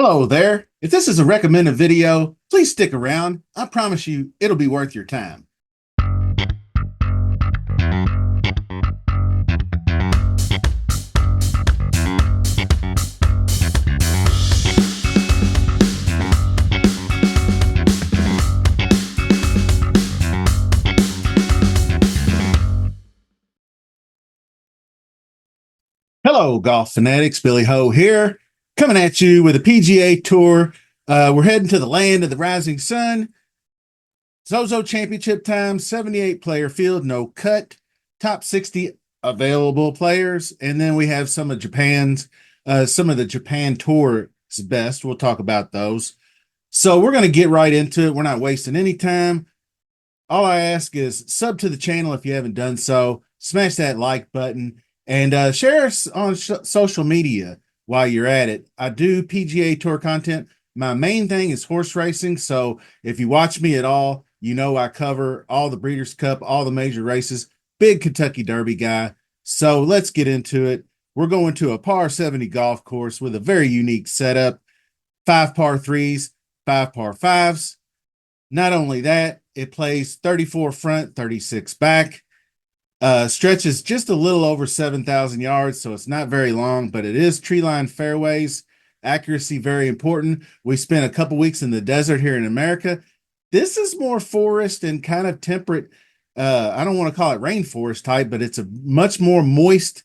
Hello there. If this is a recommended video, please stick around. I promise you it'll be worth your time. Hello, golf fanatics. Billy Ho here, coming at you with a PGA Tour. We're heading to the land of the rising sun. ZoZo Championship time, 78 player field, no cut, top 60 available players. And then we have some of the Japan Tour's best. We'll talk about those. So we're going to get right into it. We're not wasting any time. All I ask is sub to the channel if you haven't done so, smash that like button, and share us on social media while you're at it. I do PGA Tour content. My main thing is horse racing. So if you watch me at all, you know I cover all the Breeders' Cup, all the major races, big Kentucky Derby guy. So let's get into it. We're going to a par 70 golf course with a very unique setup, 5 par 3s, 5 par 5s. Not only that, it plays 34 front, 36 back, stretches just a little over 7,000 yards, so it's not very long, but it is tree line fairways. Accuracy, very important. We spent a couple weeks in the desert here in America. This is more forest and kind of temperate. I don't want to call it rainforest type, but it's a much more moist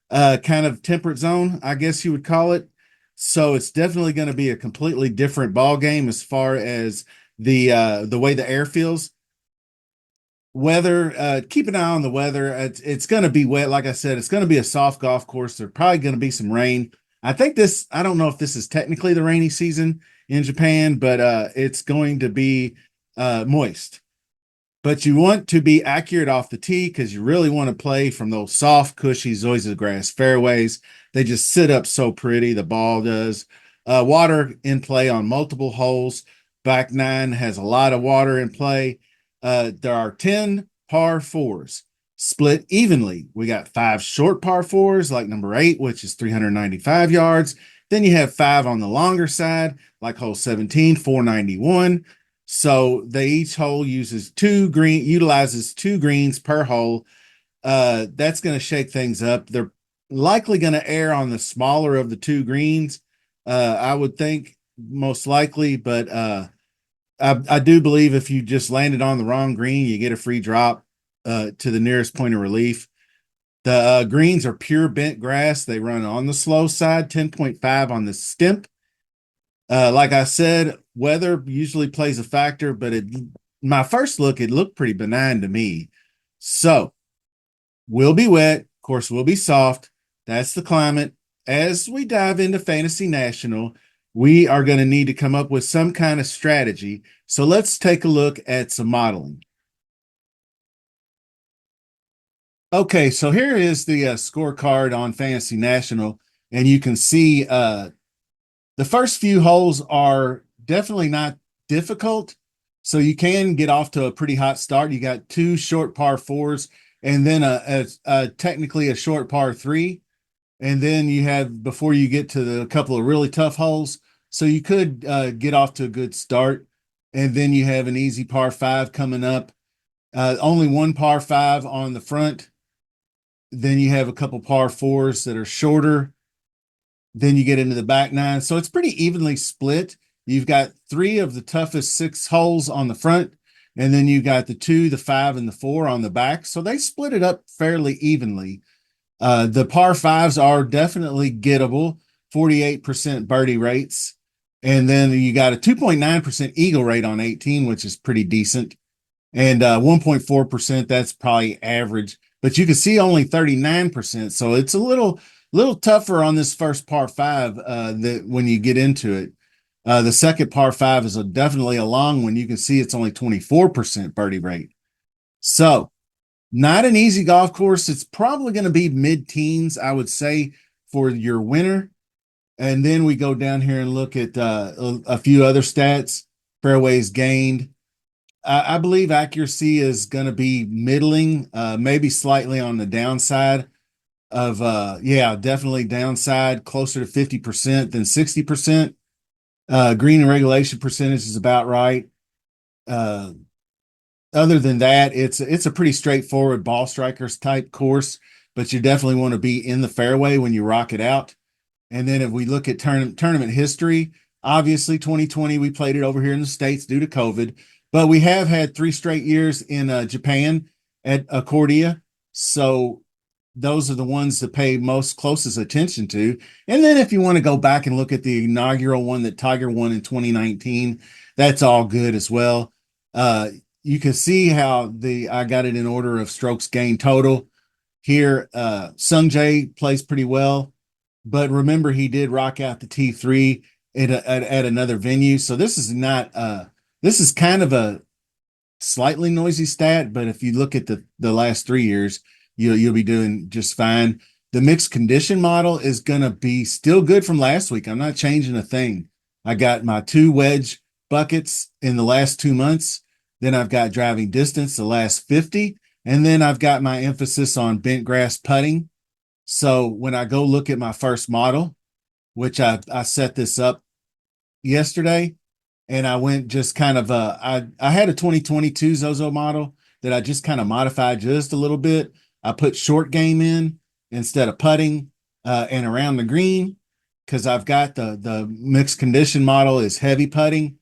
kind of temperate zone, I guess you would call it. So it's definitely going to be a completely different ball game as far as the way the air feels. Weather, keep an eye on the weather. It's going to be wet. Like I said, it's going to be a soft golf course. There's probably going to be some rain. I don't know if this is technically the rainy season in Japan, but it's going to be moist. But you want to be accurate off the tee because you really want to play from those soft, cushy Zoysia grass fairways. They just sit up so pretty. The ball does. Water in play on multiple holes. Back nine has a lot of water in play. There are 10 par 4s split evenly. We got 5 short par 4s, like number 8, which is 395 yards. Then you have 5 on the longer side, like hole 17, 491. So they each hole utilizes 2 greens per hole. That's going to shake things up. They're likely going to err on the smaller of the 2 greens. I would think most likely, but I do believe if you just landed on the wrong green, you get a free drop to the nearest point of relief. The greens are pure bent grass. They run on the slow side, 10.5 on the stimp. Like I said, weather usually plays a factor, but my first look, it looked pretty benign to me. So we'll be wet. Of course, we'll be soft. That's the climate. As we dive into Fantasy National, we are going to need to come up with some kind of strategy. So let's take a look at some modeling. Okay, so here is the scorecard on Fantasy National, and you can see the first few holes are definitely not difficult, so you can get off to a pretty hot start. You got 2 short par 4s, and then technically a short par 3. And then you have, before you get to the couple of really tough holes, so you could get off to a good start. And then you have an easy par 5 coming up. Only 1 par 5 on the front. Then you have a couple par 4s that are shorter. Then you get into the back nine. So it's pretty evenly split. You've got 3 of the toughest 6 holes on the front. And then you got the 2, the 5, and the 4 on the back. So they split it up fairly evenly. The par 5s are definitely gettable, 48% birdie rates. And then you got a 2.9% eagle rate on 18, which is pretty decent. And 1.4%, that's probably average. But you can see only 39%. So it's a little tougher on this first par 5 that when you get into it. The second par 5 is definitely a long one. You can see it's only 24% birdie rate. So not an easy golf course. It's probably going to be mid-teens, I would say, for your winner. And then we go down here and look at a few other stats. Fairways gained. I believe accuracy is going to be middling, maybe slightly on the downside of, definitely downside, closer to 50% than 60%. Green and regulation percentage is about right. Uh, Other than that, it's a pretty straightforward ball strikers type course, but you definitely want to be in the fairway when you rock it out. And then if we look at tournament history, obviously 2020 we played it over here in the States due to COVID, but we have had 3 straight years in Japan at Accordia. So those are the ones to pay most closest attention to. And then if you want to go back and look at the inaugural one that Tiger won in 2019, that's all good as well. Uh, you can see how I got it in order of strokes gained total here. Sung Jae plays pretty well, but remember he did rock out the T3 at another venue. So this is not this is kind of a slightly noisy stat, but if you look at the last 3 years, you'll be doing just fine. The mixed condition model is gonna be still good from last week. I'm not changing a thing. I got my 2 wedge buckets in the last 2 months. Then I've got driving distance the last 50, and then I've got my emphasis on bent grass putting. So when I go look at my first model, which I set this up yesterday, and I went just kind of I had a 2022 ZoZo model that I just kind of modified just a little bit. I put short game in instead of putting and around the green because I've got the mixed condition model is heavy putting.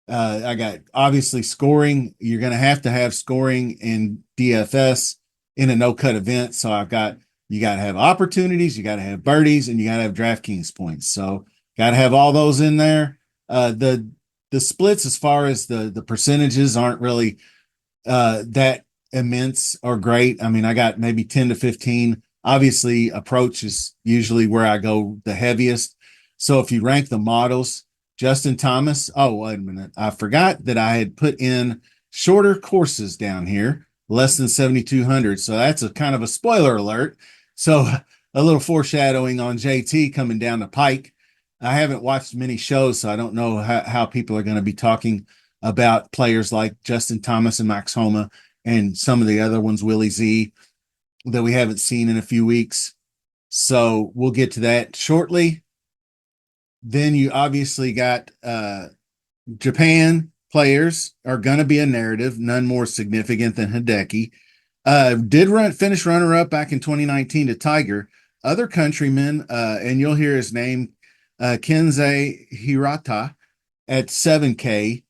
I got obviously scoring. You're going to have scoring in DFS in a no cut event. So you got to have opportunities, you got to have birdies, and you got to have DraftKings points. So got to have all those in there. The splits as far as the percentages aren't really that immense or great. I mean, I got maybe 10 to 15. Obviously, approach is usually where I go the heaviest. So if you rank the models, Justin Thomas, oh, wait a minute. I forgot that I had put in shorter courses down here, less than 7,200. So that's a kind of a spoiler alert. So a little foreshadowing on JT coming down the pike. I haven't watched many shows, so I don't know how people are going to be talking about players like Justin Thomas and Max Homa and some of the other ones, Willie Z, that we haven't seen in a few weeks. So we'll get to that shortly. Then you obviously got Japan players are going to be a narrative, none more significant than Hideki. Did finish runner up back in 2019 to Tiger. Other countrymen, and you'll hear his name, Kensei Hirata at 7K.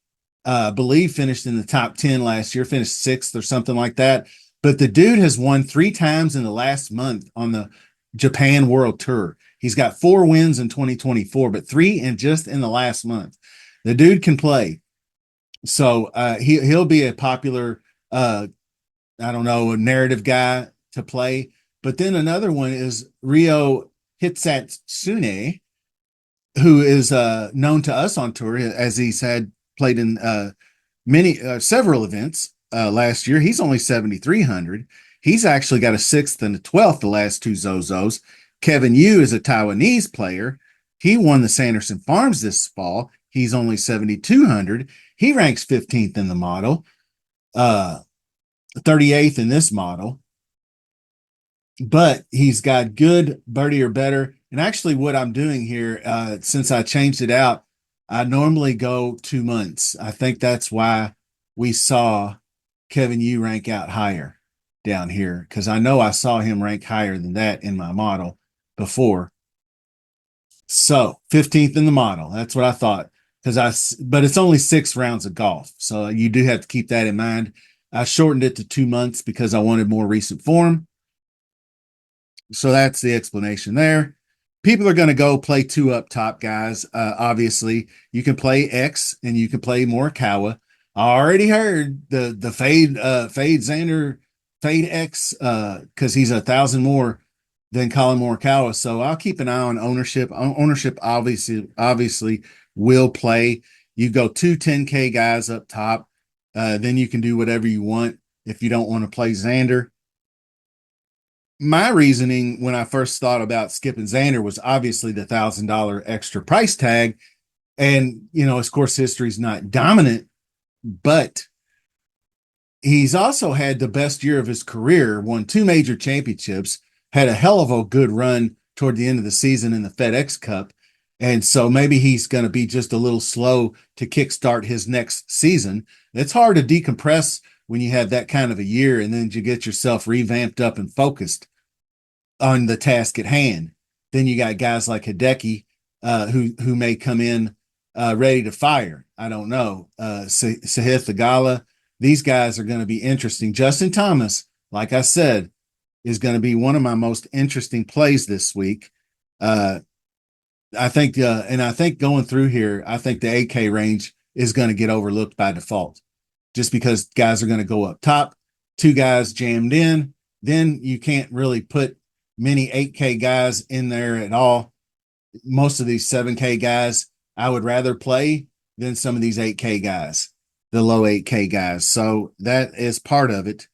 Believe finished in the top 10 last year, finished sixth or something like that. But the dude has won 3 times in the last month on the Japan World Tour. He's got 4 wins in 2024, but 3 just in the last month. The dude can play. So he'll be a popular, I don't know, a narrative guy to play. But then another one is Ryo Hitsatsune, who is known to us on tour as he's played in several events last year. He's only 7,300. He's actually got a 6th and a 12th the last 2 Zozos. Kevin Yu is a Taiwanese player. He won the Sanderson Farms this fall. He's only 7,200. He ranks 15th in the model, 38th in this model. But he's got good birdie or better. And actually, what I'm doing here, since I changed it out, I normally go 2 months. I think that's why we saw Kevin Yu rank out higher down here, because I know I saw him rank higher than that in my model before. So 15th in the model. That's what I thought. But it's only 6 rounds of golf. So you do have to keep that in mind. I shortened it to 2 months because I wanted more recent form. So that's the explanation there. People are going to go play 2 up top, guys. Obviously, you can play X and you can play Morikawa. I already heard the fade Xander fade X because he's 1,000 more than Colin Morikawa. So I'll keep an eye on ownership. Ownership obviously will play. You go 2 10K guys up top. Then you can do whatever you want if you don't want to play Xander. My reasoning when I first thought about skipping Xander was obviously the $1,000 extra price tag. And, his course history is not dominant, but he's also had the best year of his career, won 2 major championships, had a hell of a good run toward the end of the season in the FedEx Cup. And so maybe he's going to be just a little slow to kickstart his next season. It's hard to decompress when you have that kind of a year and then you get yourself revamped up and focused on the task at hand. Then you got guys like Hideki, who may come in ready to fire. I don't know. Sahith Theegala. These guys are going to be interesting. Justin Thomas, like I said, is going to be one of my most interesting plays this week. I think, and I think going through here, I think the 8K range is going to get overlooked by default, just because guys are going to go up top. Two guys jammed in, then you can't really put many 8K guys in there at all. Most of these 7K guys, I would rather play than some of these 8K guys, the low 8K guys. So that is part of it.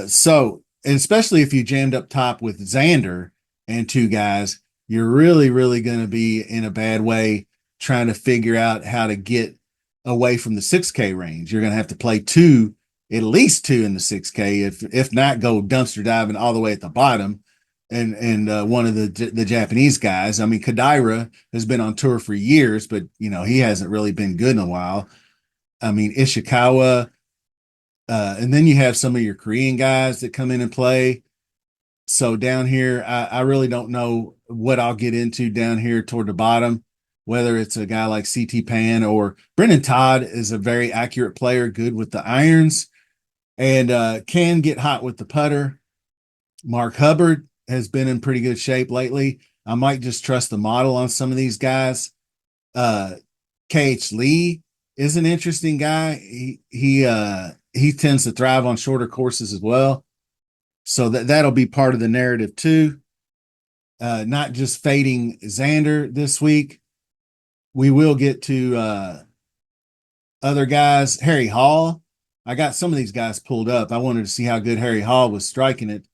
So, and especially if you jammed up top with Xander and two guys, you're really, really going to be in a bad way trying to figure out how to get away from the 6K range. You're going to have to play two, at least two in the 6K, if not go dumpster diving all the way at the bottom. And one of the Japanese guys, I mean, Kadaira has been on tour for years, but he hasn't really been good in a while. I mean, Ishikawa, and then you have some of your Korean guys that come in and play. So down here, I really don't know what I'll get into down here toward the bottom, whether it's a guy like CT Pan or Brendan Todd is a very accurate player, good with the irons, and can get hot with the putter. Mark Hubbard has been in pretty good shape lately. I might just trust the model on some of these guys. KH Lee is an interesting guy. He tends to thrive on shorter courses as well. So that'll be part of the narrative too. Not just fading Xander this week. We will get to other guys. Harry Hall. I got some of these guys pulled up. I wanted to see how good Harry Hall was striking it.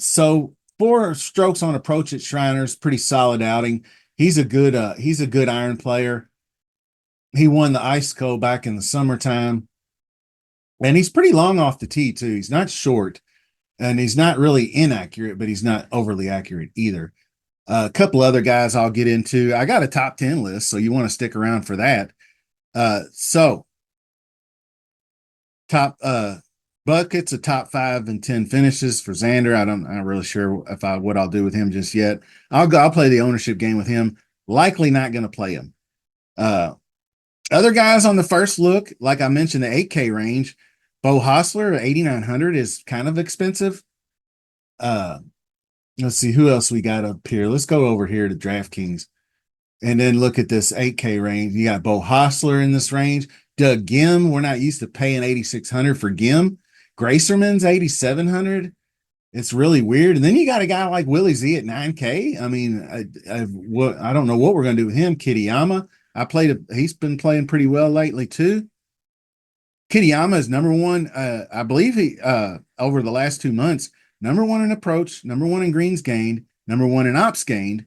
So 4 strokes on approach at Shriners, pretty solid outing. He's a good iron player. He won the IceCo back in the summertime. And he's pretty long off the tee too. He's not short. And he's not really inaccurate, but he's not overly accurate either. A couple other guys I'll get into. I got a top 10 list, so you want to stick around for that. So top buckets, a top 5 and 10 finishes for Xander. I'm not really sure what I'll do with him just yet. I'll play the ownership game with him. Likely not going to play him. Other guys on the first look, like I mentioned, the 8K range. Bo Hostler, 8,900 is kind of expensive. Let's see who else we got up here. Let's go over here to DraftKings and then look at this 8K range. You got Bo Hostler in this range. Doug Gim, we're not used to paying 8,600 for Gim. Gracerman's 8,700. It's really weird. And then you got a guy like Willie Z at 9K. I mean, I don't know what we're going to do with him. Kitayama, he's been playing pretty well lately too. Kitayama is number one. I believe he over the last 2 months, number one in approach, number one in greens gained, number one in ops gained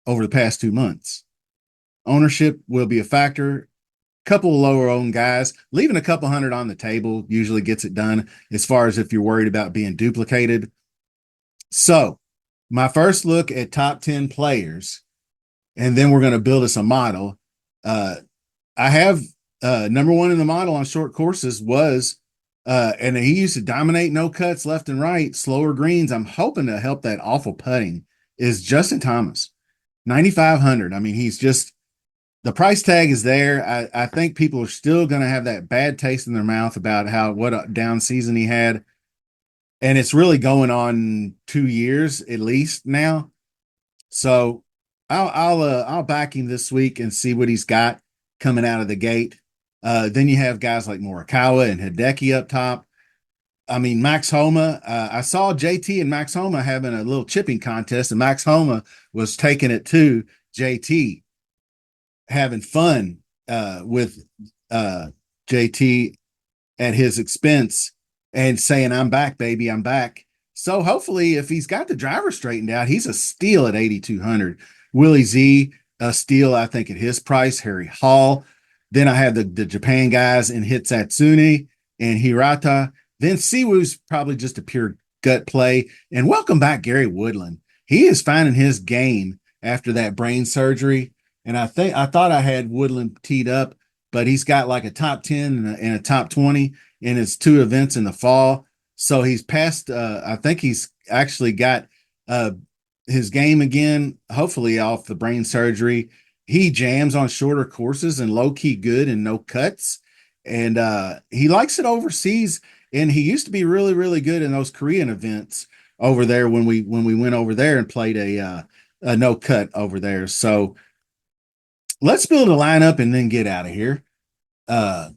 over the past 2 months. Ownership will be a factor. Couple of lower owned guys, leaving a couple hundred on the table usually gets it done as far as if you're worried about being duplicated. So my first look at top 10 players, and then we're going to build us a model. I have number one in the model on short courses was, and he used to dominate no cuts left and right, slower greens. I'm hoping to help that awful putting is Justin Thomas, 9,500. I mean, he's just, the price tag is there. I think people are still going to have that bad taste in their mouth about what a down season he had. And it's really going on 2 years at least now. So I'll back him this week and see what he's got coming out of the gate. Then you have guys like Morikawa and Hideki up top. I mean, Max Homa, I saw JT and Max Homa having a little chipping contest, and Max Homa was taking it to JT, having fun with JT at his expense and saying, I'm back, baby, I'm back. So hopefully if he's got the driver straightened out, he's a steal at 8,200. Willie Z, a steal, I think, at his price. Harry Hall. Then I have the Japan guys in Hitsatsune and Hirata. Then Siwoo's probably just a pure gut play. And welcome back, Gary Woodland. He is finding his game after that brain surgery. And I thought I had Woodland teed up, but he's got like a top 10 and a top 20 in his two events in the fall. So he's passed. I think he's actually got uh, his game again, hopefully off the brain surgery. He jams on shorter courses and low key good and no cuts. And he likes it overseas. And he used to be really, really good in those Korean events over there when we went over there and played a no cut over there. So let's build a lineup and then get out of here. Uh,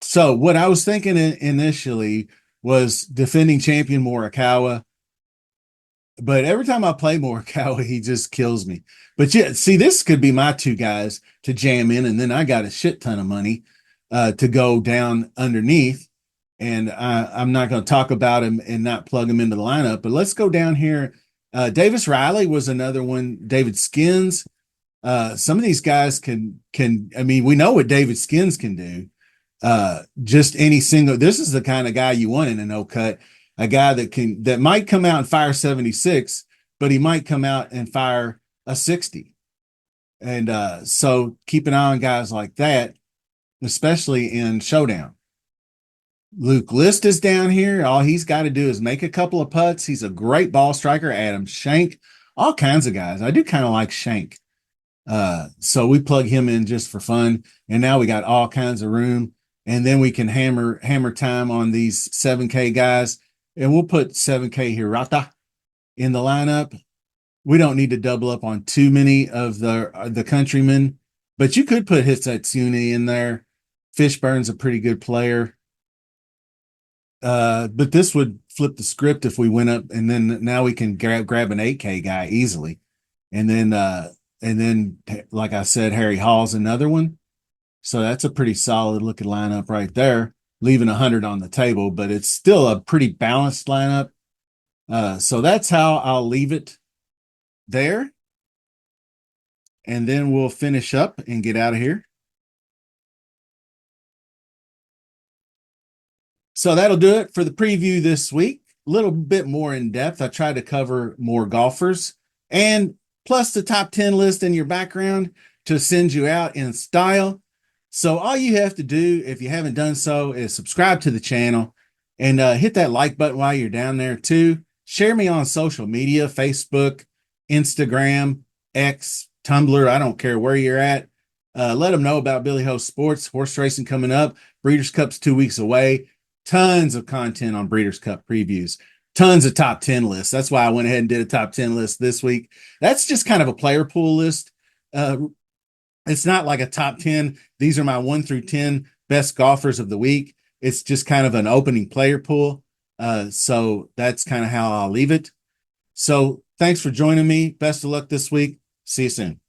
so what I was thinking initially was defending champion Morikawa, but every time I play Morikawa, he just kills me. But yeah, see, this could be my two guys to jam in, and then I got a shit ton of money to go down underneath. And I'm not going to talk about him and not plug him into the lineup. But let's go down here. Davis Riley was another one. David Skins. Some of these guys can. I mean, we know what David Skins can do. Just any single. This is the kind of guy you want in a no cut. A guy that might come out and fire 76, but he might come out and fire a 60. And so keep an eye on guys like that, especially in showdown. Luke List is down here. All he's got to do is make a couple of putts. He's a great ball striker. Adam Shank, all kinds of guys. I do kind of like Shank. So we plug him in just for fun. And now we got all kinds of room. And then we can hammer time on these 7K guys. And we'll put 7K Hirata in the lineup. We don't need to double up on too many of the countrymen, but you could put Hitsatsune in there. Fishburne's a pretty good player. But this would flip the script if we went up, and then now we can grab an 8K guy easily. And then like I said, Harry Hall's another one. So that's a pretty solid looking lineup right there, leaving 100 on the table, but it's still a pretty balanced lineup. So that's how I'll leave it there. And then we'll finish up and get out of here. So that'll do it for the preview this week. A little bit more in depth. I tried to cover more golfers and plus the top 10 list in your background to send you out in style. So all you have to do, if you haven't done so, is subscribe to the channel and hit that like button while you're down there too. Share me on social media, Facebook, Instagram, X, Tumblr. I don't care where you're at. Let them know about Billy Ho Sports, horse racing coming up. Breeders' Cup's 2 weeks away. Tons of content on Breeders' Cup previews. Tons of top 10 lists. That's why I went ahead and did a top 10 list this week. That's just kind of a player pool list. It's not like a top 10. These are my 1 through 10 best golfers of the week. It's just kind of an opening player pool. So that's kind of how I'll leave it. So thanks for joining me. Best of luck this week. See you soon.